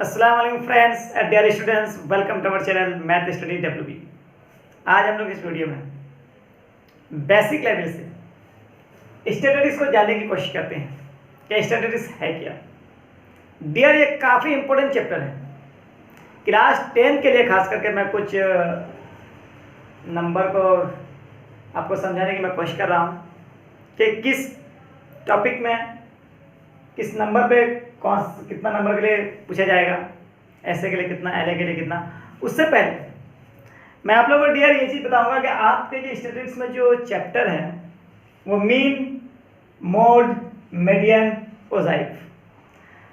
अस्सलाम वालेकुम friends and dear students, welcome to our channel math study WB. आज हम लोग इस वीडियो में बेसिक लेवल से स्टैटिस्टिक्स को जानने की कोशिश करते हैं कि स्टैटिस्टिक्स है क्या। डियर, ये काफ़ी इंपॉर्टेंट चैप्टर है। क्लास 10 के लिए खास करके मैं कुछ नंबर को आपको समझाने की मैं कोशिश कर रहा हूँ कि किस टॉपिक में किस नंबर पे कौन कितना नंबर के लिए पूछा जाएगा, ऐसे के लिए कितना, एल के लिए कितना। उससे पहले मैं आप लोगों को डियर ये चीज़ बताऊंगा कि आपके जो स्टैटिस्टिक्स में जो चैप्टर है वो मीन, मोड, मीडियन, ओजाइफ,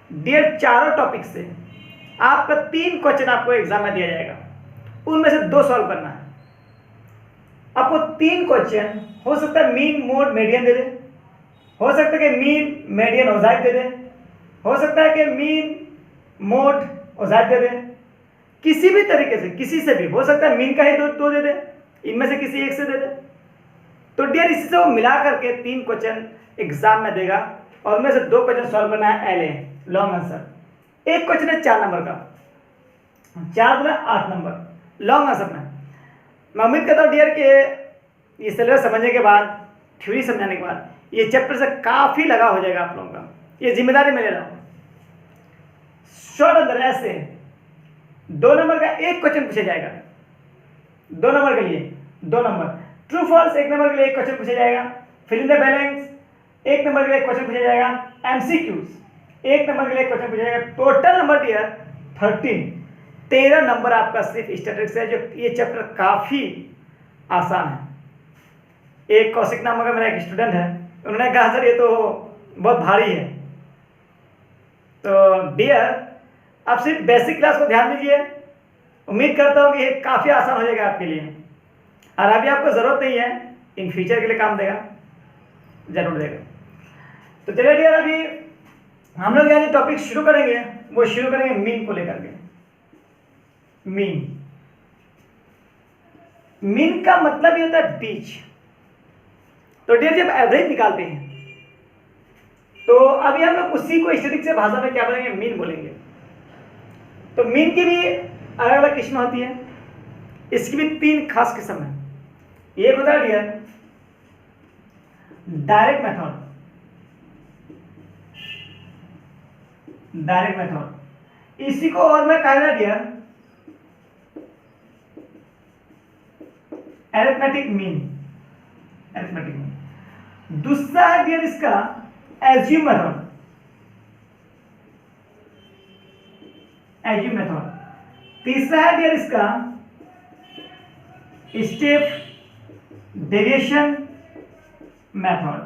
डियर चारों टॉपिक से आपका 3 क्वेश्चन आपको एग्जाम में दिया जाएगा। उनमें से 2 सॉल्व करना है। आपको 3 क्वेश्चन हो सकता है मीन, मोड, मीडियन दे दे, हो सकता है कि मीन, मीडियन, ओजाइफ दे दे, हो सकता है कि मीन, मोड, ओजाइफ दे दे। किसी भी तरीके से, किसी से भी हो सकता है, मीन का ही दो दे दे, इनमें से किसी एक से दे दे। तो डियर इसी से वो मिला करके 3 क्वेश्चन एग्जाम में देगा और उनमें से 2 क्वेश्चन सॉल्व करना है एल ए, लॉन्ग आंसर। एक क्वेश्चन है 4 नंबर का, 4 में 8 नंबर लॉन्ग आंसर में। मैं उम्मीद करता हूँ डियर कि ये सिलेबस समझने के बाद, थ्योरी समझाने के बाद ये चैप्टर से काफ़ी लगा हो जाएगा आप लोगों का। ये जिम्मेदारी मैं ले रहा हूँ। शॉर्ट आंसर ऐसे 2 नंबर का एक क्वेश्चन पूछा जाएगा, 2 नंबर के लिए 2 नंबर। ट्रू फॉल्स 1 नंबर के लिए एक क्वेश्चन पूछा जाएगा। Fill in the balance 1 number के लिए क्वेश्चन पूछा जाएगा। एमसीक्यूज 1 नंबर के लिए क्वेश्चन पूछा जाएगा। टोटल नंबर डियर 13 नंबर आपका सिर्फ स्टैटिस्टिक्स है। जो ये चैप्टर काफ़ी आसान है। एक कौशिक नाम का मेरा एक स्टूडेंट है, उन्होंने कहा सर ये तो बहुत भारी है। तो डियर आप सिर्फ बेसिक क्लास को ध्यान दीजिए। उम्मीद करता हूँ कि ये काफ़ी आसान हो जाएगा आपके लिए, और अभी आपको ज़रूरत नहीं है, इन फ्यूचर के लिए काम देगा, जरूर देगा। तो चलिए डियर, अभी हम लोग यहाँ जो टॉपिक शुरू करेंगे वो शुरू करेंगे मीन को लेकर के। मीन का मतलब ये होता है बीच। तो डियर जब एवरेज निकालते हैं तो अभी हम लोग उसी को स्टैटिस्टिक्स से भाषा में क्या बोलेंगे, मीन बोलेंगे। तो मीन की भी अलग अलग किस्में होती है। इसकी भी 3 खास किस्म है। एक होता है डियर डायरेक्ट मेथड, इसी को और मैं कहना डियर अरिथमेटिक मीन। दूसरा है डियर इसका एज्यूम मेथड। तीसरा है डियर इसका स्टेप डेविएशन मेथड।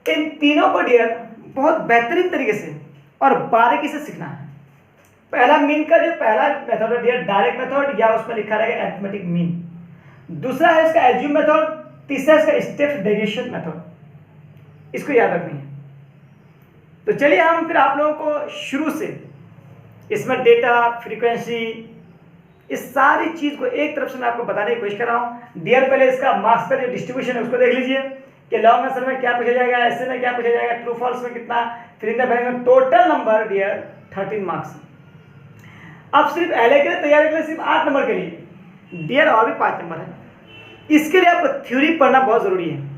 इन तीनों को डियर बहुत बेहतरीन तरीके से और बारीकी से सीखना है। पहला मीन का जो पहला मेथड है डियर डायरेक्ट मेथड, या उसमें लिखा रहेगा अरिथमेटिक मीन। दूसरा है इसका एज्यूम मेथड। तीसरा इसका स्टेप डेविएशन मेथड। इसको याद रखनी है। तो चलिए हम फिर आप लोगों को शुरू से इसमें डेटा, फ्रीक्वेंसी, इस सारी चीज को एक तरफ से मैं आपको बताने की कोशिश कर रहा हूं। डियर पहले इसका मार्क्स का जो डिस्ट्रीब्यूशन है उसको देख लीजिए कि लॉन्ग आंसर में क्या पूछा जाएगा, ऐसे में क्या पूछा जाएगा, ट्रू फॉल्स में कितना, फिर इन द बैलेंस में टोटल नंबर डियर 13 मार्क्स। अब सिर्फ एलए के लिए तैयारी के लिए सिर्फ 8 नंबर के लिए डियर और भी 5 नंबर है। इसके लिए आपको थ्योरी पढ़ना बहुत जरूरी है।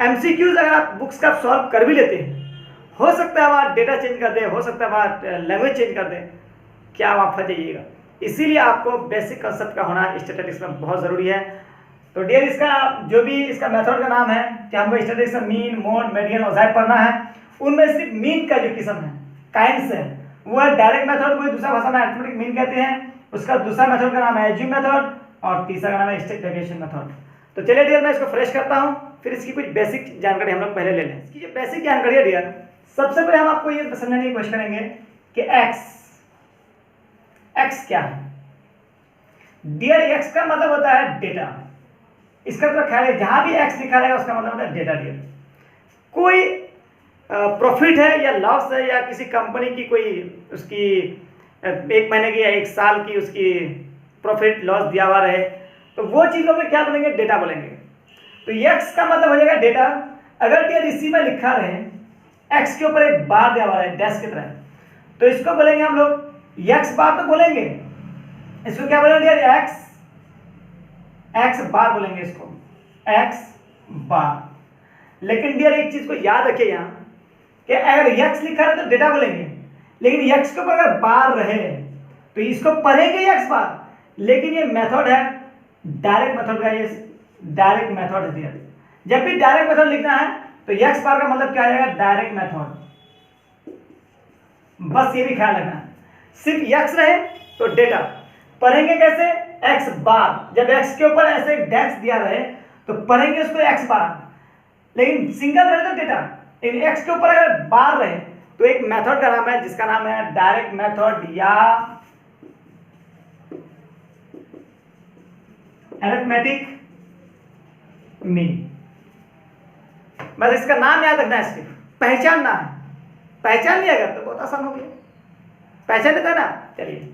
एमसीक्यूज अगर आप बुक्स का सॉल्व कर भी लेते हैं, हो सकता है वहाँ डेटा चेंज कर दे, हो सकता है वहाँ लैंग्वेज चेंज कर दे, क्या वहाँ फंस जाइएगा। इसीलिए आपको बेसिक कंसेप्ट का होना स्टैटिस्टिक्स में बहुत ज़रूरी है। तो डियर इसका जो भी इसका मेथड का नाम है कि हमको स्टैटिस्टिक्स में मीन, मोड, मीडियन, ओजाइफ पढ़ना है, उनमें सिर्फ मीन का जो किस्म है काइंड्स है वो है डायरेक्ट मेथड, को दूसरा भाषा में अरिथमेटिक मीन कहते हैं। उसका दूसरा मेथड का नाम है एज्यूम मेथड और तीसरा का नाम है स्टेप डेविएशन मेथड। तो चलिए डियर मैं इसको फ्रेश करता हूँ, फिर इसकी कुछ बेसिक जानकारी हम लोग पहले ले लें। इसकी जो बेसिक जानकारी है डियर, सबसे पहले हम आपको ये समझाने की कोशिश करेंगे कि एक्स क्या है। डियर एक्स का मतलब होता है डेटा। इसका तो ख्याल है जहां भी एक्स लिखा रहेगा उसका मतलब होता है डेटा। डियर कोई प्रॉफिट है या लॉस है या किसी कंपनी की कोई उसकी 1 महीने की या 1 साल की उसकी प्रॉफिट लॉस दिया हुआ रहे, तो वो चीज़ लोग क्या बोलेंगे, डेटा बोलेंगे। तो एक्स का मतलब हो जाएगा डेटा। अगर डियर इसी में लिखा रहे एक्स के ऊपर एक बार दिया हुआ है डैश की तरह, तो इसको बोलेंगे हम लोग एक्स बार, तो बोलेंगे इसको क्या बोलेंगे यार, एक्स बार बोलेंगे इसको, एक्स बार। लेकिन डियर एक चीज को याद रखिए यहाँ कि अगर एक्स लिखा है तो डेटा बोलेंगे, लेकिन एक्स के ऊपर अगर बार रहे तो इसको पढ़ेंगे एक्स बार। लेकिन ये मेथड है डायरेक्ट मेथड का, ये डायरेक्ट मेथड है डियर। जब भी डायरेक्ट मेथड लिखना है तो एक्स बार का मतलब क्या आएगा, डायरेक्ट मेथड। बस ये भी ख्याल रखना, सिर्फ एक्स रहे तो डेटा पढ़ेंगे कैसे, एक्स बार। जब एक्स के ऊपर ऐसे डैश दिया रहे तो पढ़ेंगे उसको एक्स बार, लेकिन सिंगल रहे तो डेटा। लेकिन एक्स के ऊपर अगर बार रहे तो एक मेथड का नाम है जिसका नाम है डायरेक्ट मेथड या अरिथमेटिक मीन। बस इसका नाम याद रखना है, सिर्फ पहचानना है। पहचान लिया अगर तो बहुत आसान हो गया, पहचान लेता है ना। चलिए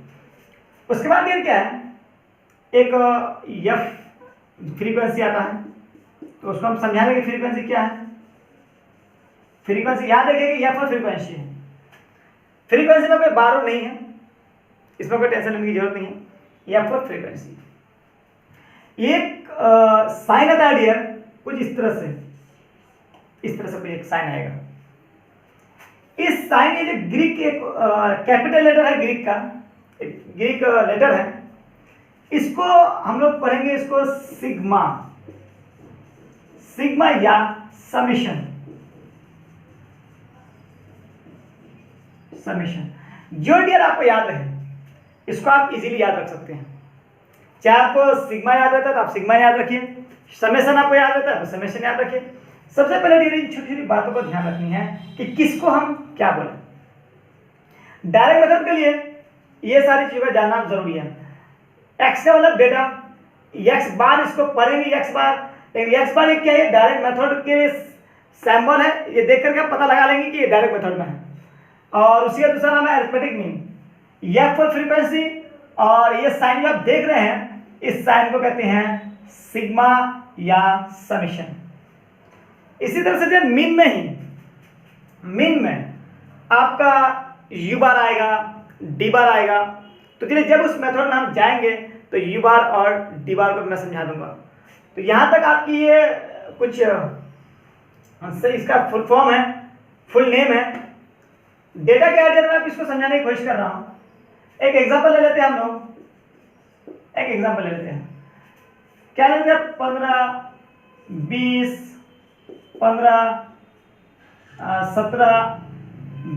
उसके बाद ये क्या है, एक एफ फ्रीक्वेंसी आता है, तो उसको हम समझा देंगे फ्रीक्वेंसी क्या है। फ्रीक्वेंसी याद रखिए कि एफ फ्रीक्वेंसी है। फ्रीक्वेंसी में कोई बार नहीं है, इसमें कोई टेंशन लेने की जरूरत नहीं है। एफ फ्रीक्वेंसी एक साइन आता है डियर, कुछ इस तरह से, इस तरह से कोई एक साइन आएगा। इस साइन ये जो ग्रीक एक कैपिटल लेटर है, ग्रीक का ग्रीक लेटर है, इसको हम लोग पढ़ेंगे इसको सिग्मा, सिग्मा या समेशन, समेशन। जो डियर आपको याद रहे इसको आप इजीली याद रख सकते हैं। चाहे आपको सिग्मा याद रहता है तो आप सिग्मा याद रखिए, समेशन आपको याद रहता है तो समेशन याद रखिए। सबसे पहले डियर इन छोटी छोटी बातों को ध्यान रखनी है कि किसको हम क्या बोले। डायरेक्ट मेथड के लिए ये सारी चीजें जानना जरूरी है। एक्स का मतलब डेटा, एक्स बार इसको पढ़ेंगे एक्स बार, लेकिन एक्स बार क्या है, डायरेक्ट मेथड के सैंपल है, ये देख करके पता लगा लेंगे कि ये डायरेक्ट मेथड में है। और उसी का दूसरा नाम है arithmetic mean. F for frequency, और ये साइन जो आप देख रहे हैं इस साइन को कहते हैं सिग्मा या समेशन। इसी तरह से मीन में ही, मीन में आपका यू बार आएगा, डी बार आएगा। तो चलिए जब उस मेथड में हम जाएंगे तो यू बार और डी बार को मैं समझा दूंगा। तो यहां तक आपकी ये कुछ इसका फुल फॉर्म है, फुल नेम है। डेटा के आइडिया में आप इसको समझाने की कोशिश कर रहा हूं। एक एग्जांपल ले लेते हैं हम लोग, एक एग्जांपल ले लेते हैं। क्या लेते हैं, 15, 20, 15, 17,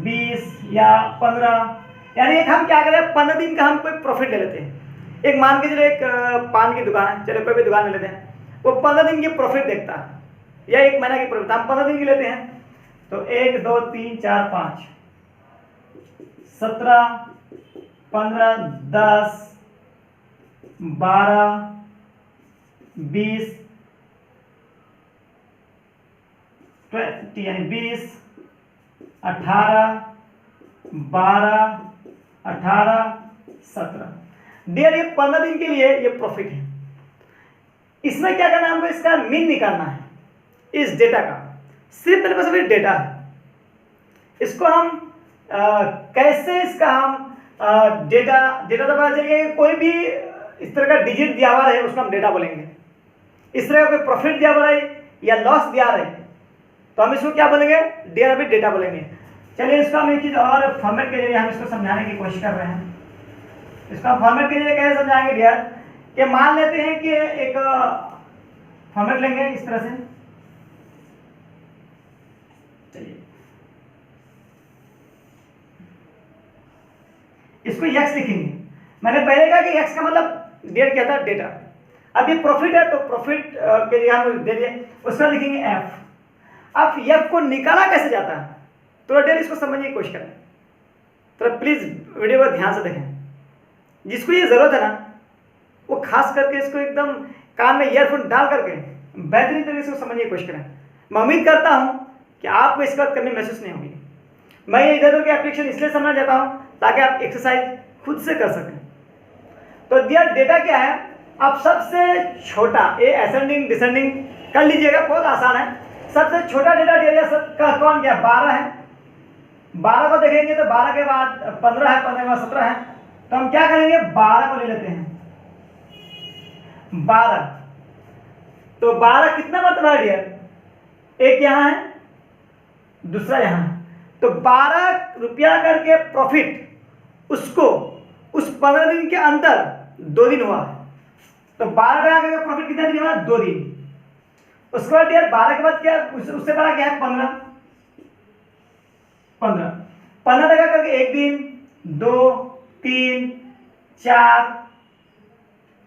20 या 15, यानी एक हम क्या करें, 15 दिन का हम कोई प्रॉफिट ले लेते हैं। एक मान के चलो एक पान की दुकान है, चलो कोई भी दुकान ले लेते हैं, वो 15 दिन की प्रॉफिट देखता है या एक महीना की प्रॉफिट, हम 15 दिन की लेते हैं। तो 1, 2, 3, 4, 5, 17, 15, 10, 12, 20, 20 यानी 20, 18, 12, 18, 17। डियर ये 15 दिन के लिए ये प्रॉफिट है। इसमें क्या करना है हमको, इसका मीन निकालना है इस डेटा का। सिर्फ मेरे पास अभी डेटा है, इसको हम कैसे इसका हम डेटा तो पता चलेगा कि कोई भी इस तरह का डिजिट दिया हुआ है उसको हम डेटा बोलेंगे। इस तरह का कोई प्रॉफिट दिया हुआ है या लॉस दिया रहा है तो हम इसको क्या बोलेंगे, डियर अभी डेटा बोलेंगे। चलिए इसको हम एक चीज और फॉर्मेट के जरिए हम इसको समझाने की कोशिश कर रहे हैं। इसको हम फॉर्मेट के जरिए कैसे समझाएंगे डियर, कि मान लेते हैं कि एक फॉर्मेट लेंगे इस तरह से। चलिए इसको एक्स लिखेंगे। मैंने पहले कहा कि एक्स का मतलब डियर क्या था, डेटा। अब ये प्रॉफिट है तो प्रॉफिट के लिए हम दे दिए, उसमें लिखेंगे एफ। अब एफ को निकाला कैसे जाता है, तो डियर इसको समझने की कोशिश करें। तो प्लीज वीडियो को ध्यान से देखें। जिसको ये जरूरत है ना वो खास करके इसको एकदम कान में ईयरफोन डाल करके बेहतरीन तरीके से समझने की कोशिश करें। मैं उम्मीद करता हूं कि आपको इस बात करने महसूस नहीं होगी। मैं ये इधर उधर के एप्लीकेशन इसलिए समझना चाहता हूं ताकि आप एक्सरसाइज खुद से कर सकें। तो डियर डेटा क्या है, आप सबसे छोटा ये असेंडिंग डिसेंडिंग कर लीजिएगा, बहुत आसान है। सबसे छोटा डेटा डियर का कौन क्या, 12 है। 12 को देखेंगे तो 12 के बाद 15 है, 15 के बाद 17 है, तो हम क्या करेंगे 12 को ले लेते हैं। 12 तो 12 कितना मरतबा है डियर? एक यहाँ है, दूसरा यहाँ है, तो 12 रुपया करके प्रॉफिट उसको उस 15 दिन के अंदर 2 दिन हुआ है। तो 12 टका करके प्रॉफिट कितना दिन हुआ? 2 दिन। उसके बाद डियर 12 के बाद क्या, उससे बड़ा क्या है? 15 टका करके 1 दिन, 2, 3,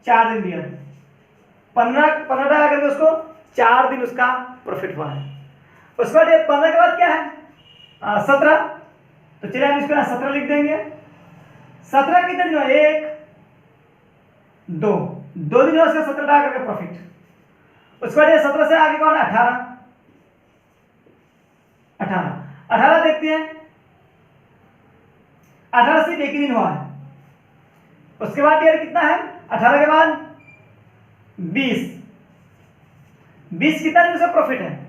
4 दिन दिया। 15 टका करके उसको 4 दिन उसका प्रॉफिट हुआ है। उसके बाद 15 के बाद क्या है? 17। तो चलिए हम इसको 17 लिख देंगे। 17 कितने दिन हुआ? 1, 2 दिन हुआ उसका 17 टका करके प्रॉफिट। उसके बाद 17 से आगे कौन? 18 देखते हैं। 18 सिर्फ एक ही दिन हुआ है। उसके बाद यार कितना है? 18 के बाद 20 कितना दिन उसका प्रॉफिट है?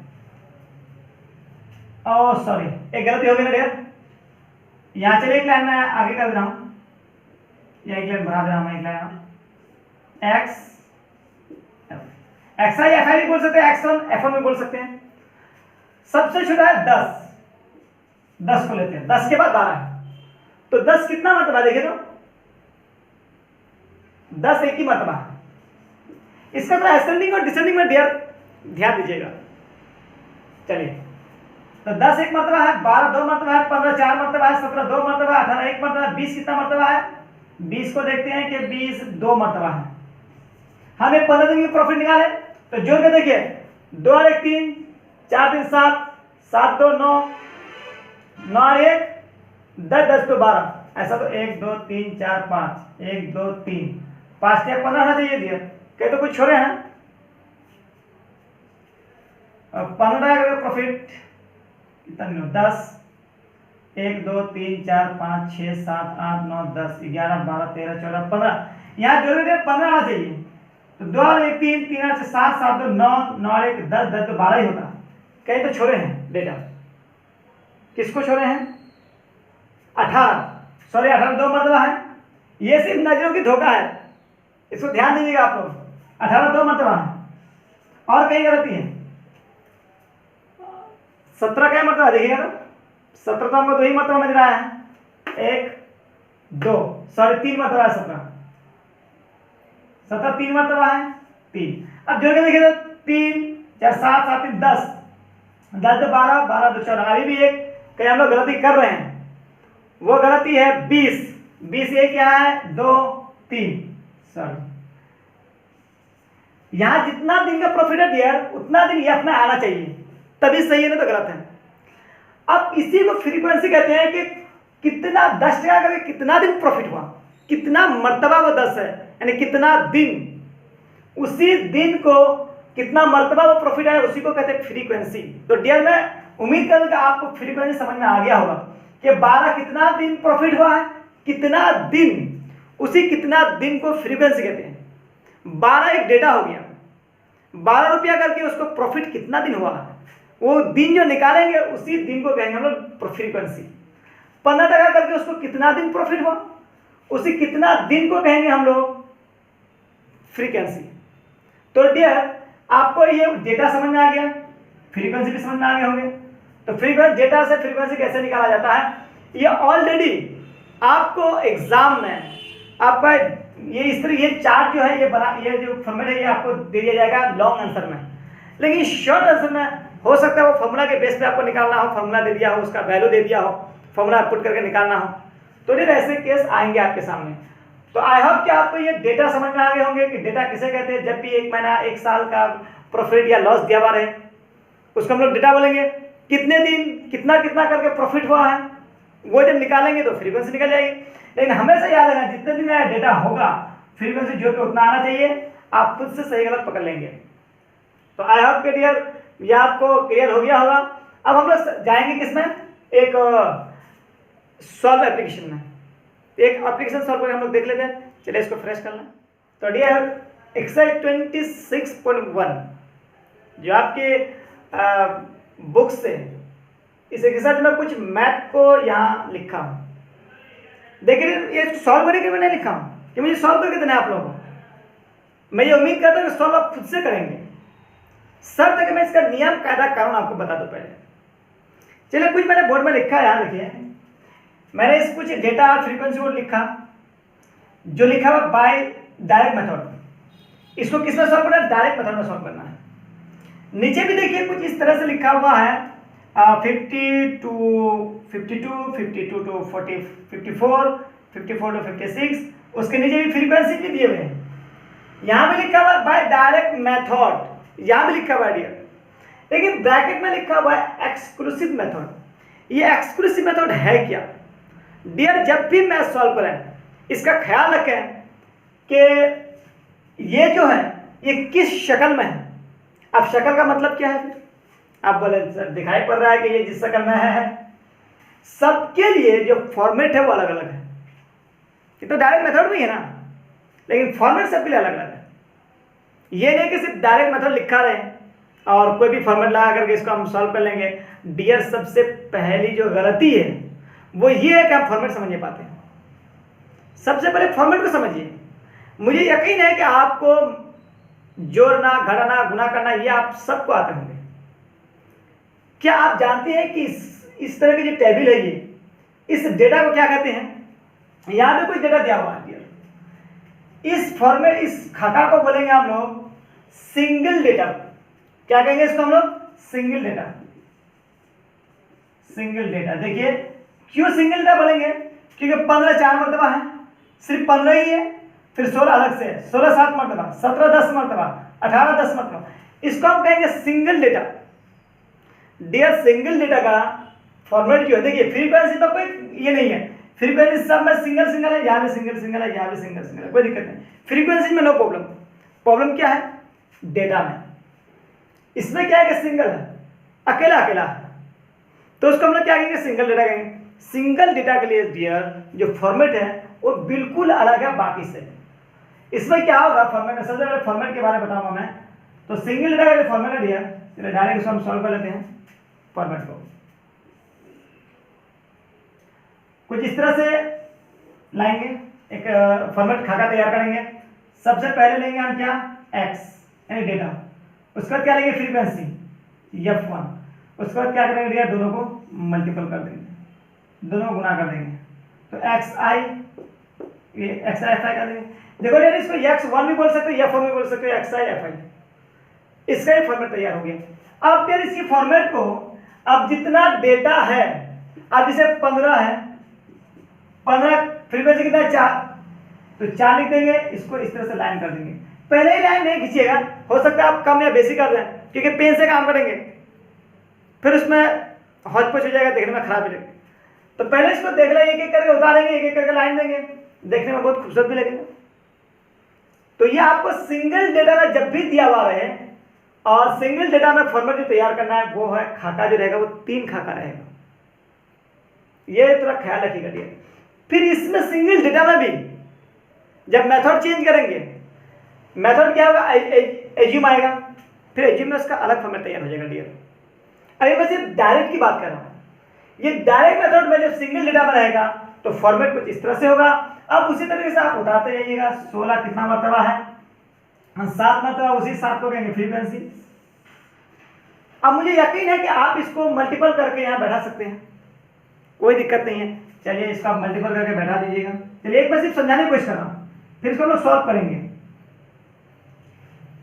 ओह सॉरी, एक गलती हो गई ना डियर। यहाँ चलिए एक लाइन में आगे कर रहा हूँ, या एक लाइन बढ़ा दे रहा हूँ, एक line x I F I भी बोल सकते हैं, एक्स1 F1 भी बोल सकते हैं। सबसे छोटा है 10 को लेते हैं, 10 के बाद 12 है, तो 10 कितना मरतबा? देखिए तो 10 एक ही मरतबा है। इसका तो असेंडिंग और डिसेंडिंग में डियर ध्यान दीजिएगा। चलिए, तो 10 एक मरतबा है, 12 2 मरतबा है, 15 4 मरतबा है, 17 2 मरतबा है, 18 1 मरतबा है, 20 कितना मरतबा है? 20 को देखते हैं कि 20 2 मरतबा है। हमें 15 दिन की प्रॉफिट निकाले, तो जोड़ के देखिए, 2 और 1 3, 4 3 7, 7 2 9, 9 और 1 10, 10 2 12, ऐसा तो 1 2 3 4 5, 1 2 3 5 से 15 होना चाहिए दिया। कहीं तो कुछ छोड़े हैं? 15 का प्रॉफिट कितना दिन? 10 1 2 3 4 5 6 7 8 9 10 11 12 13 14 15, यहाँ जोड़ के 15 आना चाहिए। तो 2 और 1 3, 3 और 7 7 2 9, 9 और 1 10, 10 तो 12 ही होता। कहीं तो छोड़े हैं डेटा। किसको छोड़े हैं? 18, सॉरी 18 2 मरतबा है। ये सिर्फ नजरों की धोखा है, इसको ध्यान दीजिएगा आप लोग। 18 2 मरतबा है, और कहीं गलती है। 17 का मरतबा देखिएगा तो 17 तो हमको 2 ही मरतबा नजर आया है, 1 2 सॉरी 3 मरतबा है। 17 3 मरतबा है, 3। अब जोड़ के देखिए तो 3 4 7 7 3 10, 10 2 12, 12 2 14। अभी भी एक कहीं हम लोग गलती कर रहे हैं, वो गलती है 20 ये क्या है? 2 3, सॉरी। यहां जितना दिन का प्रॉफिट है डियर, उतना दिन ये अपना आना चाहिए, तभी सही है, ना तो गलत है। अब इसी को फ्रीक्वेंसी कहते हैं कि कितना 10 टका करके कितना दिन प्रॉफिट हुआ, कितना मर्तबा वो 10 है, यानी कितना दिन, उसी दिन को कितना मर्तबा वो प्रॉफिट है, उसी को कहते हैं फ्रीक्वेंसी। तो डियर मैं उम्मीद करूंगा आपको फ्रीक्वेंसी समझ में आ गया होगा कि 12 कितना दिन प्रॉफिट हुआ है, कितना दिन, उसी कितना दिन को फ्रीक्वेंसी कहते हैं। 12 एक डेटा हो गया, 12 रुपया करके उसको प्रॉफिट कितना दिन हुआ है, वो दिन जो निकालेंगे उसी दिन को कहेंगे हम लोग फ्रीक्वेंसी। 15 टका करके उसको कितना दिन प्रॉफिट हुआ, उसी कितना दिन को कहेंगे हम लोग फ्रीक्वेंसी। तो डियर आपको ये डेटा समझ में आ गया, फ्रीक्वेंसी भी समझ में आ गए होंगे। तो फ्रीक्वेंसी, डेटा से फ्रीक्वेंसी कैसे निकाला जाता है, ये ऑलरेडी आपको एग्जाम में आपका ये इस तरह ये चार्ट जो है, ये जो फॉर्मूला है, ये आपको दे दिया जाएगा लॉन्ग आंसर में। लेकिन शॉर्ट आंसर में हो सकता है वो फॉर्मूला के बेस पे आपको निकालना हो, फॉर्मूला दे दिया हो, उसका वैल्यू दे दिया हो, फॉर्मूला पुट करके निकालना हो, तो फिर ऐसे केस आएंगे आपके सामने। तो आई होप कि आपको ये डेटा समझ में आ गए होंगे कि डेटा किसे कहते हैं। जब भी 1 महीना 1 साल का प्रॉफिट या लॉस दिया हुआ रहे, उसको हम लोग डेटा बोलेंगे। कितने दिन कितना कितना करके प्रॉफिट हुआ है, वो जब निकालेंगे तो फ्रीक्वेंसी निकल जाएगी। लेकिन हमेशा याद रखना, जितने दिन मेरा डेटा होगा फ्रीक्वेंसी जो कि उतना आना चाहिए, आप खुद से सही गलत पकड़ लेंगे। तो आई होप कि डियर ये आपको क्लियर हो गया होगा। अब हम लोग जाएंगे किसमें, एक सॉल्व एप्लीकेशन में। एक एप्लीकेशन सॉल्व करके हम लोग देख लेते हैं। चलिए इसको फ्रेश कर लें। तो डियर एक्सरसाइज 26.1 जो आपके बुक से इसी के साथ मैं कुछ मैथ को यहाँ लिखा हूँ। देखिए ये सॉल्व करने के लिए मैंने लिखा हूँ कि मुझे सॉल्व करके देना है आप लोगों को। मैं ये उम्मीद करता हूँ कि सॉल्व आप खुद से करेंगे। शर्त है कि मैं इसका नियम कायदा कानून आपको बता दूँ पहले। चलिए कुछ मैंने बोर्ड में लिखा है, यहाँ देखिए मैंने इस कुछ डेटा फ्रीक्वेंसी को लिखा, जो लिखा हुआ बाय डायरेक्ट मेथड। इसको किस में सॉल्व करना है? डायरेक्ट मेथड में सॉल्व करना है। नीचे भी देखिए कुछ इस तरह से लिखा हुआ है 50 to 52, 52 to 40, 54, 54 to 56। उसके नीचे भी फ्रीक्वेंसी भी दिए हुए हैं। यहाँ भी लिखा हुआ है बाय डायरेक्ट मेथड, यहाँ भी लिखा हुआ है डियर, लेकिन ब्रैकेट में लिखा हुआ है एक्सक्लूसिव मेथड। ये एक्सक्लूसिव मेथड है क्या डियर? जब भी मैथ सॉल्व करें इसका ख्याल रखें कि ये जो है ये किस शक्ल में है। अब शक्ल का मतलब क्या है? फिर आप बोले सर दिखाई पड़ रहा है कि ये जिस शक्ल में है। सबके लिए जो फॉर्मेट है वो अलग अलग है। ये तो डायरेक्ट मेथड भी है ना, लेकिन फॉर्मेट सबके लिए अलग अलग है। ये नहीं कि सिर्फ डायरेक्ट मेथड लिखा रहे और कोई भी फॉर्मेट लगा करके इसको हम सॉल्व कर लेंगे। डियर सबसे पहली जो गलती है वो ये है कि हम फॉर्मेट समझ नहीं पाते हैं। सबसे पहले फॉर्मेट को समझिए। मुझे यकीन है कि आपको जोड़ना, घटाना, गुणा करना ये आप सबको आते होंगे। क्या आप जानते हैं कि इस तरह की जो टेबल है ये, इस डेटा को क्या कहते हैं? यहां पे कोई डेटा दिया हुआ है, इस फॉर्मेट, इस खाता को बोलेंगे हम लोग सिंगल डेटा। क्या कहेंगे इसको हम लोग? Single data. Single data. देखिए क्यों सिंगल डेटा बोलेंगे? क्योंकि 15 4 मरतबा है, सिर्फ 15 ही है, फिर 16 अलग से, 16 7 मरतबा, 17 10 मरतबा, 18 10 मरतबा। इसको हम कहेंगे single data. Dear single data का फॉर्मेट जो है, देखिए फ्रीक्वेंसी तो कोई ये नहीं है, फ्रीक्वेंसी सब में सिंगल सिंगल है, यहाँ भी सिंगल सिंगल है, यहाँ भी सिंगल सिंगल है, कोई दिक्कत नहीं। फ्रीक्वेंसी में नो प्रॉब्लम। प्रॉब्लम क्या है? डेटा में। इसमें क्या है कि सिंगल है, अकेला अकेला है, तो उसको हम लोग क्या कहेंगे? सिंगल डेटा कहेंगे। सिंगल डेटा के लिए डियर जो फॉर्मेट है वो बिल्कुल अलग है बाकी से। इसमें क्या होगा? फॉर्मेट, सबसे पहले फॉर्मेट के बारे में बताऊंगा मैं। तो सिंगल डेटा का जो फॉर्मेट है डियर, चलिए डायरेक्ट इसको हम सॉल्व कर लेते हैं फॉर्मेट को। कुछ इस तरह से लाएंगे, एक फॉर्मेट खाका तैयार करेंगे। सबसे पहले लेंगे हम क्या? एक्स यानी डेटा। उसके बाद क्या लेंगे? Frequency f1। उसके बाद क्या करेंगे डियर? दोनों को मल्टीपल कर देंगे, दोनों को गुना कर देंगे, तो xi ये xi fi कर देंगे। देखो डियर इसको x1 भी बोल सकते हो, f1 भी बोल सकते हो, xi fi। इसका ही फॉर्मेट तैयार हो गया। अब डियर इसकी फॉर्मेट को, अब जितना डेटा है, अब जैसे 15 है, 15 फ्रीक्वेंसी कितना है? 4, तो 4 लिख देंगे। इसको इस तरह से लाइन कर देंगे। पहले ही लाइन नहीं खींचिएगा, हो सकता है आप कम या बेसी कर दें, क्योंकि पेन से काम करेंगे, फिर उसमें हौच पौच हो जाएगा, देखने में खराब लगेगा। तो पहले इसको देख लें, एक एक करके उतारेंगे, एक एक करके लाइन देंगे, देखने में बहुत खूबसूरत भी लगेगा। तो ये आपको सिंगल डेटा में जब भी दिया हुआ रहे, और सिंगल डेटा में फॉर्मेट जो तैयार करना है वो है खाका जो रहेगा वो 3 खाका रहेगा। ये थोड़ा ख्याल रखिएगा डियर। फिर इसमें सिंगल डेटा में भी जब मेथड चेंज करेंगे, मेथड क्या होगा? एज्यूम आएगा, फिर एज्यूम में उसका अलग फॉर्मेट तैयार हो जाएगा डियर। अभी मैं सिर्फ डायरेक्ट की बात कर रहा हूँ। ये डायरेक्ट मेथड में जब सिंगल डेटा में रहेगा तो फॉर्मेट कुछ इस तरह से होगा। अब उसी तरीके से आप उतारते जाइएगा। 16 कितना मरतबा है? 7 मरतबा, उसी 7 को कहेंगे फ्रीक्वेंसी। अब मुझे यकीन है कि आप इसको मल्टीपल करके यहाँ बैठा सकते हैं, कोई दिक्कत नहीं है। चलिए इसको आप मल्टीपल करके बैठा दीजिएगा। चलिए एक बार सिर्फ समझाने की कोशिश कर रहा हूँ, फिर इसको हम लोग सॉल्व करेंगे।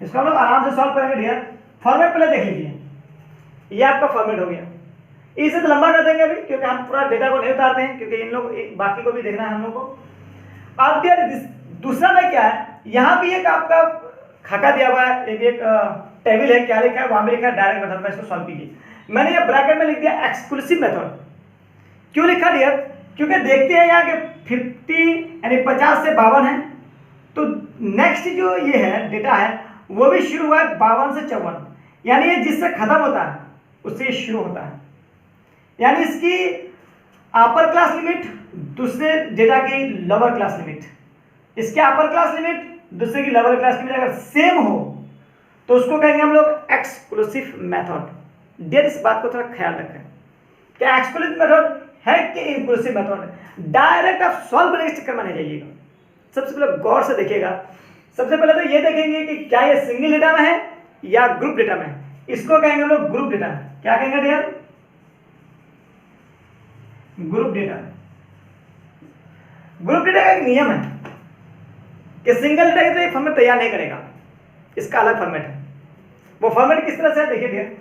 इसको हम लोग आराम से सॉल्व करेंगे डियर। फॉर्मेट पहले देख लीजिए, ये आपका फॉर्मेट हो गया। इसे तो लंबा कर देंगे अभी, क्योंकि हम पूरा डेटा को नहीं उतारते हैं, क्योंकि इन लोग बाकी को भी देखना है हम लोग को। अब डियर दूसरा में क्या है, यहाँ भी एक आपका खाका दिया हुआ है, एक टेबल है, क्या लिखा है? वहां भी लिखा है डायरेक्ट मेथड में, इसको सॉल्व कीजिए। मैंने ये ब्रैकेट में लिख दिया एक्सक्लूसिव मेथड। क्यों लिखा डियर? क्योंकि देखते हैं यहाँ के 50 यानी 50 से 52 है, तो नेक्स्ट जो ये है डेटा है वो भी शुरू हुआ है 52 से 54, यानी ये जिससे खत्म होता है उससे शुरू होता है। यानी इसकी अपर क्लास लिमिट दूसरे डेटा की लोअर क्लास लिमिट, इसके अपर क्लास लिमिट दूसरे की लोअर क्लास लिमिट अगर सेम हो तो उसको कहेंगे हम लोग एक्सक्लूसिव मेथड। डियर इस बात को थोड़ा ख्याल रखें। क्या एक्सक्लूसिव मेथड है कि इंक्लूसिव मेथड है। डायरेक्ट आप सॉल्व करने के चक्कर में नहीं जाइएगा, सबसे पहले गौर से देखिएगा। सबसे पहले तो ये देखेंगे कि क्या ये सिंगल डेटा में है या ग्रुप डेटा में है। इसको कहेंगे हम लोग ग्रुप डेटा। क्या कहेंगे dear? Group data. Group data का एक नियम है कि सिंगल डेटा की तरह फॉर्मेट तैयार नहीं करेगा, इसका अलग फॉर्मेट है। वो फॉर्मेट किस तरह से है देखिए डियर,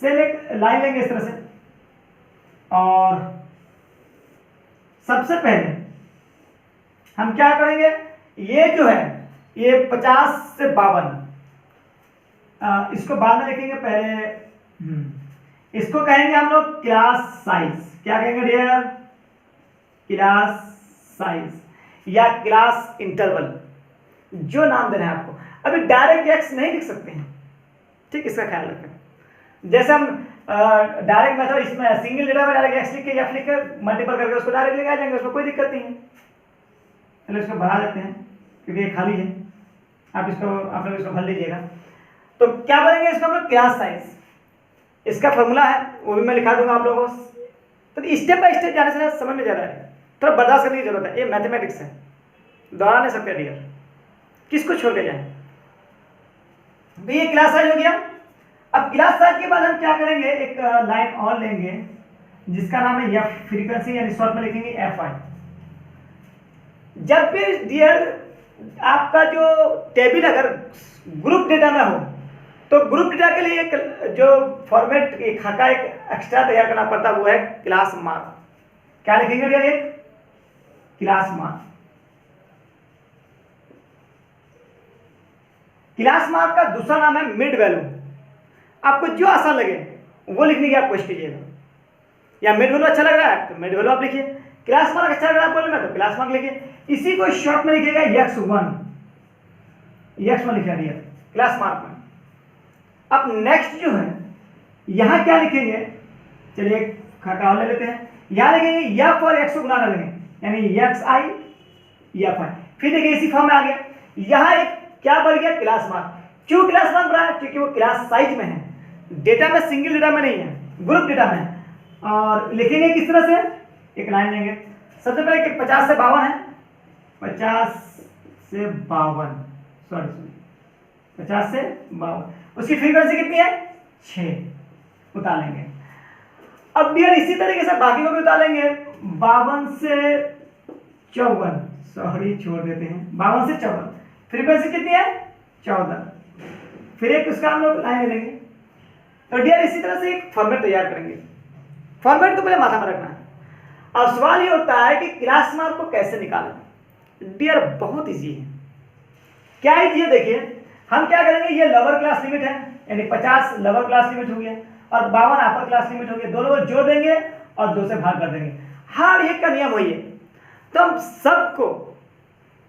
एक लाइन लेंगे इस तरह से, और सबसे पहले हम क्या करेंगे, ये जो है ये 50 से 52, इसको बाद में लिखेंगे, पहले इसको कहेंगे हम लोग क्लास साइज। क्या कहेंगे डियर? क्लास साइज या क्लास इंटरवल, जो नाम देना है आपको। अभी डायरेक्ट एक्स नहीं लिख सकते हैं, ठीक, इसका ख्याल रखें। जैसे हम डायरेक्ट मेथड इसमें सिंगल डेटा में डायरेक्ट एक्स लिख के एफ लिख के मल्टीपल करके उसको डायरेक्ट लेके आ जाएंगे, उसमें कोई दिक्कत नहीं है। चलो इसको बढ़ा देते हैं क्योंकि ये खाली है, आप लोग इसको भर लीजिएगा। तो क्या बोलेंगे इसको हम लोग? Class size. इसका फॉर्मूला है, वो भी मैं लिखा दूंगा आप लोगों को। तो स्टेप बाय स्टेप जाने से समझ में ज़्यादा है, थोड़ा बर्दाश्त करने की जरूरत है। ये मैथमेटिक्स है, दोहरा नहीं सकते डियर, किसको छोड़ के जाए। तो ये क्लास साइज हो गया। अब क्लास साइज के बाद हम क्या करेंगे, एक लाइन और लेंगे जिसका नाम है एफ, फ्रीक्वेंसी, यानी शॉर्ट में लिखेंगे एफ आई। जब भी डियर आपका जो टेबल अगर ग्रुप डेटा में हो तो ग्रुप डेटा के लिए एक जो फॉर्मेट खाका एक एक्स्ट्रा तैयार करना पड़ता है, वो है क्लास मार्क। क्या लिखेंगे डियर? एक क्लास मार्क। क्लास मार्क का दूसरा नाम है मिड वैल्यू। आपको जो आसान लगे वो लिखने की आप कोशिश कीजिएगा। या मिड वैल्यू अच्छा लग रहा है तो मिड वैल्यू आप लिखिए, क्लास मार्क अच्छा लग रहा है बोले में तो क्लास मार्क लिखिए। इसी को शॉर्ट में लिखिएगा x1, x1 लिखा दिया क्लास मार्क में। अब नेक्स्ट जो है यहां क्या लिखेंगे, चलिए खाका और ले लेते हैं। यहां लिखेंगे f और x को गुना कर देंगे, यानी xi fi। फिर देखिए इसी फॉर्म में आ गया। यहां एक क्या बन गया? Class mark. क्यों क्लास मार्क बना? क्योंकि वो क्लास साइज में है, डेटा में, सिंगल डेटा में नहीं है, ग्रुप डेटा में है। और लिखेंगे किस तरह से, एक लाइन लेंगे। सबसे पहले कि 50 से 52 है, 50 से 52, सॉरी 50 से 52, उसकी फ्रीक्वेंसी कितनी है? 6 उतार लेंगे। अब डियर इसी तरीके से बाकी को भी उतार लेंगे। 52 से 54, सॉरी छोड़ देते हैं, 52 से 54, फ्रीक्वेंसी कितनी है? 14। फिर एक उसका हम लोग लाइन लेंगे। तो डियर इसी तरह से एक फॉर्मेट तैयार करेंगे। फॉर्मेट को पहले माथा में रखना है। अब सवाल ये होता है कि क्लास मार्क को कैसे निकालें। डियर बहुत इजी है। क्या इजी है देखिए, हम क्या करेंगे, ये लोअर क्लास लिमिट है, यानी 50 लोअर क्लास लिमिट हो गया और 52 अपर क्लास लिमिट हो गया। दोनों को जोड़ देंगे और 2 से भाग कर देंगे। हर एक का नियम वही है। तो हम सबको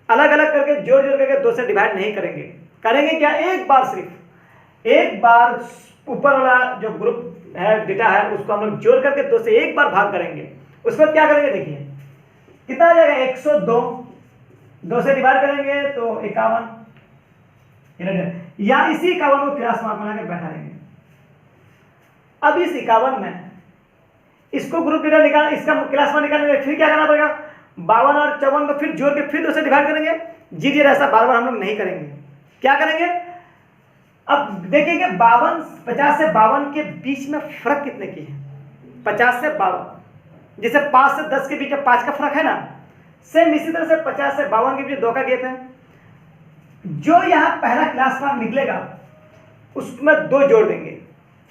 अलग अलग करके जोड़ जोड़ करके 2 से डिवाइड नहीं करेंगे। करेंगे क्या, एक बार, सिर्फ एक बार ऊपर वाला जो ग्रुप है, डेटा है, उसको हम लोग जोड़ करके 2 से एक बार भाग करेंगे। उसके बाद क्या करेंगे देखिए कितना आ जाएगा, 102, 2 से डिवाइड करेंगे तो 51, या इसी 51 को क्लास मार्क बना के बैठा देंगे। अब इस 51 में इसको ग्रुप डेटा निकाल, इसका क्लास मार्क निकालेंगे। फिर क्या करना पड़ेगा, 52 और 54 को फिर जोड़ के फिर 2 से डिवाइड करेंगे। जी ऐसा बार बार हम लोग नहीं करेंगे। क्या करेंगे, अब देखेंगे 50 से 52 के बीच में फर्क कितने की है। 50 से 52, जैसे 5 से 10 के बीच में 5 का फर्क है ना, सेम इसी तरह से 50 से 52 के बीच 2 का गैप है। जो यहां पहला क्लास मार्क निकलेगा उसमें 2 जोड़ देंगे।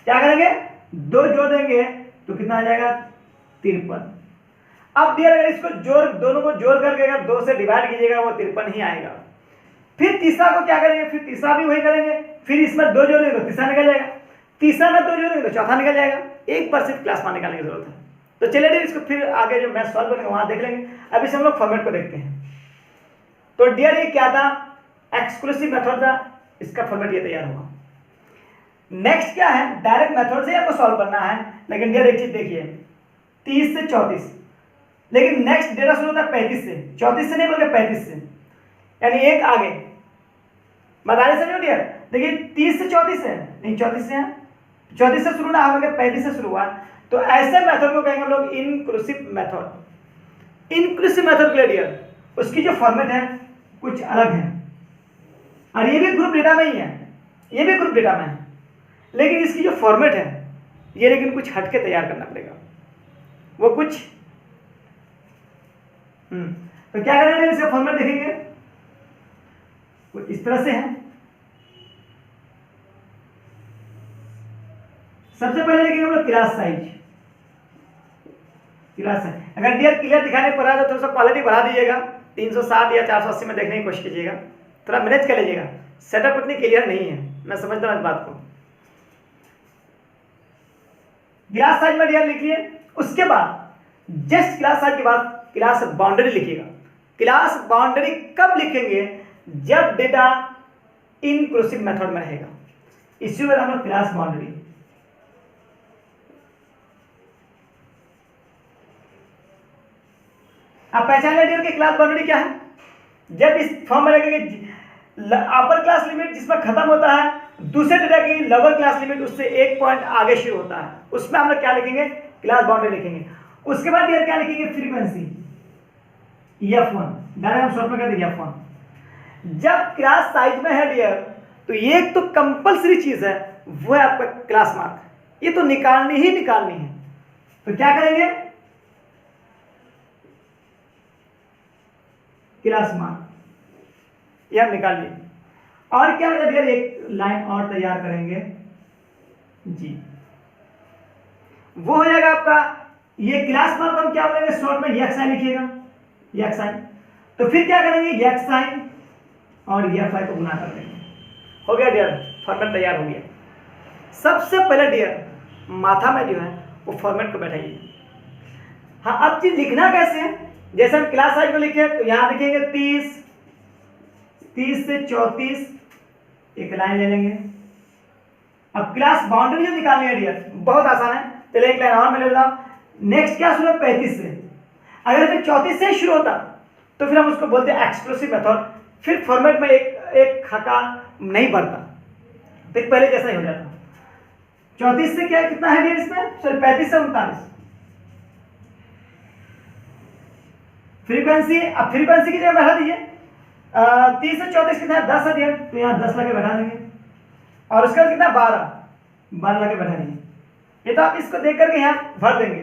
क्या करेंगे, 2 जोड़ देंगे तो कितना आ जाएगा, 53। अब डियर अगर इसको दोनों को जोड़ करके अगर 2 से डिवाइड कीजिएगा वो 53 ही आएगा। फिर तीसरा को क्या करेंगे, फिर तीसरा भी वही करेंगे। फिर इसमें 2 जोड़ेंगे तो तीसरा निकल जाएगा, तीसरा में 2 जोड़ेंगे तो चौथा निकल जाएगा। एक बार सिर्फ क्लास मार्क निकालने की जरूरत है। तो चलिए डियर इसको फिर आगे जो मैथ सॉल्व करेंगे वहां देख लेंगे। अभी से हम लोग फॉर्मेट को देखते हैं। तो डियर ये क्या था, एक्सक्लूसिव मेथड था, इसका फॉर्मेट ये तैयार हुआ। नेक्स्ट क्या है, डायरेक्ट मेथड से आपको सॉल्व करना है। लेकिन डियर एक चीज देखिए, 30 से 34, लेकिन नेक्स्ट डेटा शुरू होता है 35 से, 34 से नहीं बल्कि 35 से, यानी एक आगे। बताने समझो डियर, देखिए 30 से 34 है, नहीं 34 से है, 34 से शुरू ना होगा, 35 से शुरू हुआ। तो ऐसे मेथड को कहेंगे हम लोग इंक्लूसिव मेथड। इंक्लूसिव मेथड के लिए डियर उसकी जो फॉर्मेट है कुछ अलग है, और ये भी ग्रुप डेटा में ही है, ये भी ग्रुप डेटा में है, लेकिन इसकी जो फॉर्मेट है ये लेकिन कुछ हटके तैयार करना पड़ेगा, वो कुछ तो क्या करेंगे, इसका फॉर्मेट देखेंगे वो इस तरह से है। सबसे पहले देखेंगे हम लोग क्लास साइज। क्लास साइज अगर डियर क्लियर दिखाने पर रहा तो थोड़ा सा क्वालिटी बढ़ा दीजिएगा, 360 या 480 में देखने की कोशिश कीजिएगा, थोड़ा मैनेज कर लीजिएगा, सेटअप उतनी क्लियर नहीं है, मैं समझता हूं इस बात को। क्लास साइज में डियर लिखिए, उसके बाद जस्ट क्लास साइज के बाद क्लास बाउंड्री लिखिएगा। क्लास बाउंड्री कब लिखेंगे, जब डेटा इंक्लूसिव मेथड में रहेगा, इसी वजह हम लोग क्लास बाउंड्री। आप पहचान लीजिए कि क्लास बाउंड्री क्या है। जब इस फॉर्म में लिखेंगे अपर क्लास लिमिट जिसमें खत्म होता है, दूसरे डेटा की लोअर क्लास लिमिट उससे एक पॉइंट आगे शुरू होता है, उसमें हम लोग क्या लिखेंगे, क्लास बाउंड्री लिखेंगे। उसके बाद डियर क्या लिखेंगे, फ्रीक्वेंसी F1, डायरेक्ट हम शॉर्ट में कहते हैं F1। जब क्लास साइज में है डियर तो ये एक तो कंपलसरी चीज है, वो है आपका क्लास मार्क, ये तो निकालनी ही निकालनी है। तो क्या करेंगे, क्लास मार्क ये हम निकाल लिए। और क्या मतलब डियर एक लाइन और तैयार करेंगे जी, वो हो जाएगा आपका ये क्लास मार्क। हम क्या बोलेंगे, शॉर्ट में xi लिखिएगा, xi। तो फिर क्या करेंगे, xi और fi को गुना कर देंगे, हो गया डियर, फॉर्मेट तैयार हो गया। सबसे पहले डियर माथा में जो है वो फॉर्मेट को बैठाइए। हाँ, अब चीज लिखना कैसे है, जैसे हम क्लास साइज को लिखे तो यहां लिखेंगे 30 से 34, एक लाइन ले लेंगे। अब क्लास बाउंड्री जो निकालनी है डियर बहुत आसान है, चलिए एक लाइन और मैं ले लेता हूं। नेक्स्ट क्या शुरू है, 35 से। अगर फिर 34 से शुरू होता तो फिर हम उसको बोलते हैं एक्सक्लूसिव मेथड, फिर फॉर्मेट में एक खाका नहीं बढ़ता, फिर पहले जैसा ही हो जाता। 34 से क्या कितना है डियर इसमें, सॉरी 35 से 39। फ्रीक्वेंसी, अब फ्रीक्वेंसी की जगह बैठा दीजिए 30 से 34 कितना है, 10 है डियर, तो यहाँ 10 लगे बैठा देंगे। और उसके बाद कितना, 12 लगे बैठा दीजिए। ये तो आप इसको देख करके यहाँ भर देंगे।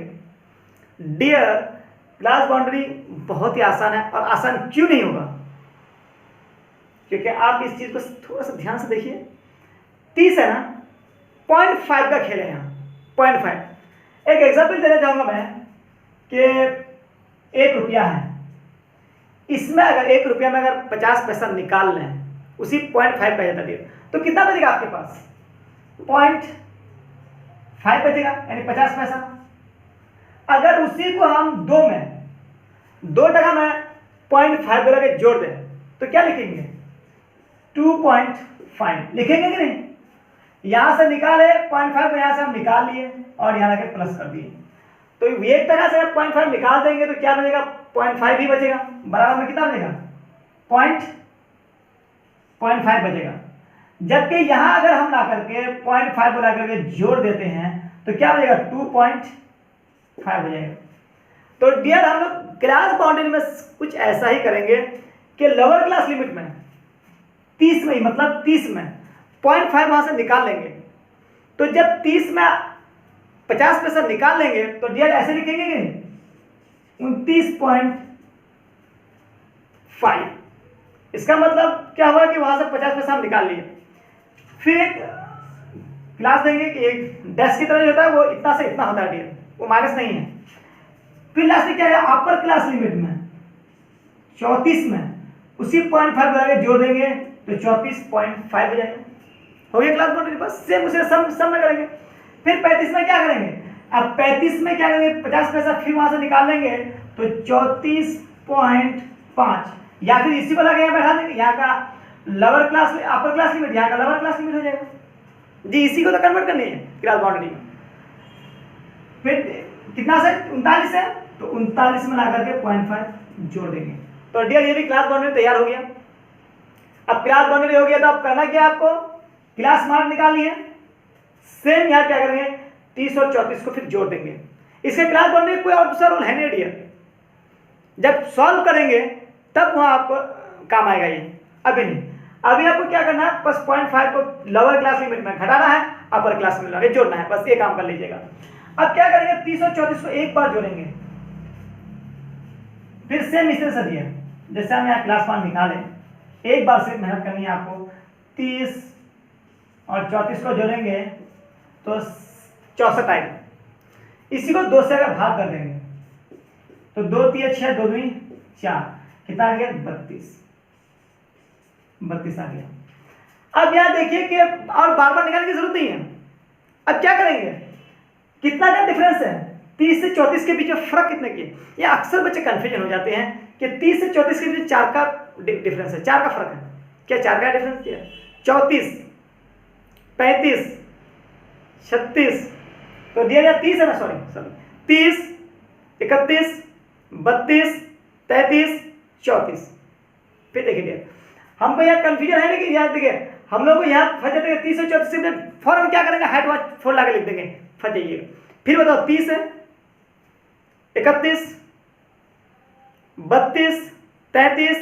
डियर क्लास बाउंड्री बहुत ही आसान है, और आसान क्यों नहीं होगा, क्योंकि आप इस चीज को थोड़ा सा ध्यान से देखिए। 30 है ना, 0.5 का खेल है यहाँ, 0.5। एक एग्जाम्पल देना चाहूंगा मैं कि 1 रुपया है, इसमें अगर 1 रुपया में अगर 50 पैसा निकाल लें, उसी 0.5 पैसा दिए तो कितना बचेगा आपके पास, 0.5 बचेगा, यानी 50 पैसा। अगर उसी को हम 2 टका में 0.5 बोला के जोड़ दें तो क्या लिखेंगे, 2.5 लिखेंगे कि नहीं। यहां से निकाले 0.5 को, यहां से हम निकाल लिए और यहां लगे प्लस कर दिए, तो 1 टका से 0.5 निकाल देंगे तो क्या बचेगा, 0.5 ही बचेगा, बराबर में कितना बचेगा, 0.5 बचेगा। जबकि यहां अगर हम ला करके 0.5 ला करके जोड़ देते हैं तो क्या बचेगा, 2.5 बचेगा। तो डियर हम लोग क्लास बाउंड्री में कुछ ऐसा ही करेंगे कि लोअर क्लास लिमिट में 30 में ही, मतलब 30 में 0.5 वहां से निकाल लेंगे, तो जब 30 में 50 पैसा निकाल लेंगे तो डियर ऐसे लिखेंगे कि 29.5। इसका मतलब क्या हुआ कि वहां से 50 पैसा हम निकाल लिए। फिर एक क्लास देंगे कि एक डैश की तरह जो होता है वो इतना से इतना होता है डियर, वो माइनस नहीं है। फिर लास्ट में क्या है, अपर क्लास लिमिट में 34 में उसी 0.5 बना के जोड़ देंगे तो 34.5 हो जाएगा, हो गया क्लास बाउंड्री। बस सेम उसे सम में करेंगे। फिर 35 में क्या करेंगे, अब 35 में क्या करेंगे, 50 पैसा फिर वहां से निकाल लेंगे तो 34.5, या फिर इसी को लगा यहाँ बैठा देंगे, यहाँ का lower class upper class limit, यहाँ का लोअर क्लास लिमिट हो जाएगा जी। इसी को तो कन्वर्ट करनी है क्लास बाउंड्री में। फिर कितना से 39 है तो 39 में ला करके 0.5 जोड़ देंगे, तो डियर ये भी क्लास बाउंड्री तैयार हो गया। अब क्लास बाउंड्री हो गया तो अब करना क्या, आपको क्लास मार्क निकालनी है। सेम यहाँ क्या करेंगे, 30 और 34 को फिर जोड़ देंगे। इसके क्लास बढ़ने कोई और दूसरा रूल है नहीं डियर। जब सॉल्व करेंगे तब वहाँ आपको काम आएगा ये, अभी नहीं। अभी आपको क्या करना है, बस 0.5 को लोअर क्लास लिमिट में घटाना है, अपर क्लास में आगे जोड़ना है, बस ये काम कर लीजिएगा। अब क्या करेंगे, 30 और 34 को एक बार जोड़ेंगे, फिर सेम इसे से दिया जैसे हम यहाँ क्लास मान निकाले, एक बार से मेहनत करनी है आपको। 30 और 34 को जोड़ेंगे तो 64 आएगा। इसी को 2 से अगर भाग कर देंगे तो 2 3 6 2 2 4, कितना आ गया 32 आ गया। अब यहाँ देखिए कि और बार बार निकालने की जरूरत नहीं है। अब क्या करेंगे, कितना का डिफरेंस है, 30 से 34 के बीच में फर्क कितने की, ये अक्सर बच्चे कंफ्यूजन हो जाते हैं कि 30 से 34 के बीच 4 का डिफरेंस है, 4 का फर्क है। क्या 4 का डिफरेंस क्या, 34 35 36 तो दिया गया 30 है ना, सॉरी 30 31 32 33 34। फिर देखिए हमको यहाँ कंफ्यूजन है, लेकिन याद देखिए हम लोग को यहाँ फंस जाते हैं 30 से 34 से फौरन क्या करेंगे, हाइट वाच 4 ला के लिख देंगे, फंस जाइएगा। फिर बताओ 30 है 31 32 33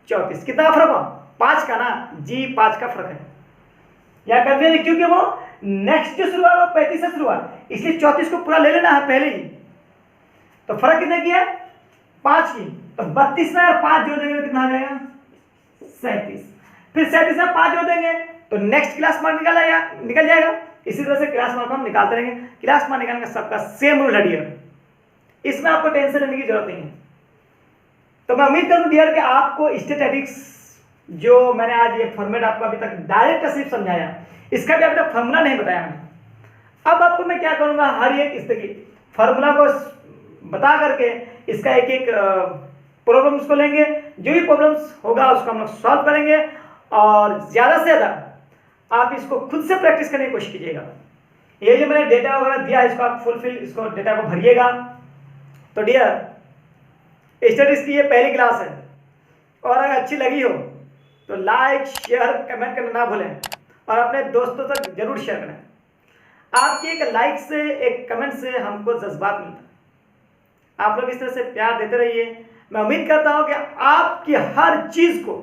34, कितना फर्क हुआ, 5 का ना जी, 5 का फर्क है। यहाँ कंफ्यूजन क्योंकि वो नेक्स्ट जो शुरू हुआ वो 35 से शुरू हुआ, इसलिए 34 को पूरा ले लेना है पहले ही। तो फर्क कितने की है, 5 की, तो 32 में 5 जोड़ देंगे तो कितना आ जाएगा 37। फिर 37 में 5 जोड़ देंगे तो नेक्स्ट क्लास मार्क निकल जाएगा। इसी तरह से क्लास मार्क हम निकालते रहेंगे। क्लास मार्क निकालने का सबका सेम रूल है डियर, इसमें आपको टेंशन लेने की जरूरत नहीं है। तो मैं उम्मीद करूँ डियर कि आपको स्टैटिस्टिक्स जो मैंने आज ये फॉर्मेट आपको अभी तक डायरेक्ट सिर्फ समझाया, इसका भी अभी तक फॉर्मूला नहीं बताया मैंने। अब आपको मैं क्या करूँगा, हर एक इस तरीके फॉर्मूला को बता करके इसका एक एक प्रॉब्लम्स को लेंगे, जो भी प्रॉब्लम्स होगा उसको हम लोग सॉल्व करेंगे, और ज़्यादा से ज़्यादा आप इसको खुद से प्रैक्टिस करने की कोशिश कीजिएगा। ये जो मैंने डेटा वगैरह दिया इसको आप फुलफिल, इसको डेटा को भरिएगा। तो डियर स्टडीज की ये पहली क्लास है, और अगर अच्छी लगी हो तो लाइक शेयर कमेंट करना ना भूलें, और अपने दोस्तों तक जरूर शेयर करें। आपकी एक लाइक से, एक कमेंट से हमको जज्बात मिलता है। आप लोग इस तरह से प्यार देते रहिए। मैं उम्मीद करता हूं कि आपकी हर चीज को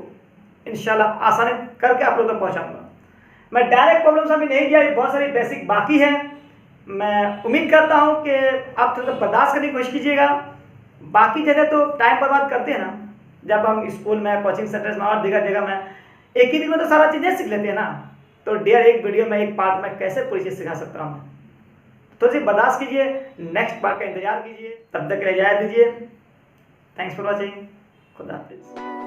इंशाल्लाह आसानी करके आप लोगों तक पहुंचाऊंगा। मैं डायरेक्ट प्रॉब्लम्स अभी नहीं किया, बहुत सारी बेसिक बाकी है। मैं उम्मीद करता हूं कि आप थोड़ा बर्दाश्त करने की कोशिश कीजिएगा। बाकी जगह तो टाइम बर्बाद करते हैं ना, जब हम स्कूल में, कोचिंग सेंटर्स में और दिगर जगह में एक ही दिन में तो सारा चीज़ें सीख लेते हैं ना। तो डियर एक वीडियो में, एक पार्ट में कैसे पूरी चीज़ सिखा सकता हूँ। तो जी बर्दाश्त कीजिए, नेक्स्ट पार्ट का इंतजार कीजिए, तब तक के लिए इजाज़त दीजिए। थैंक्स फॉर वॉचिंग, खुदा हाफिज़।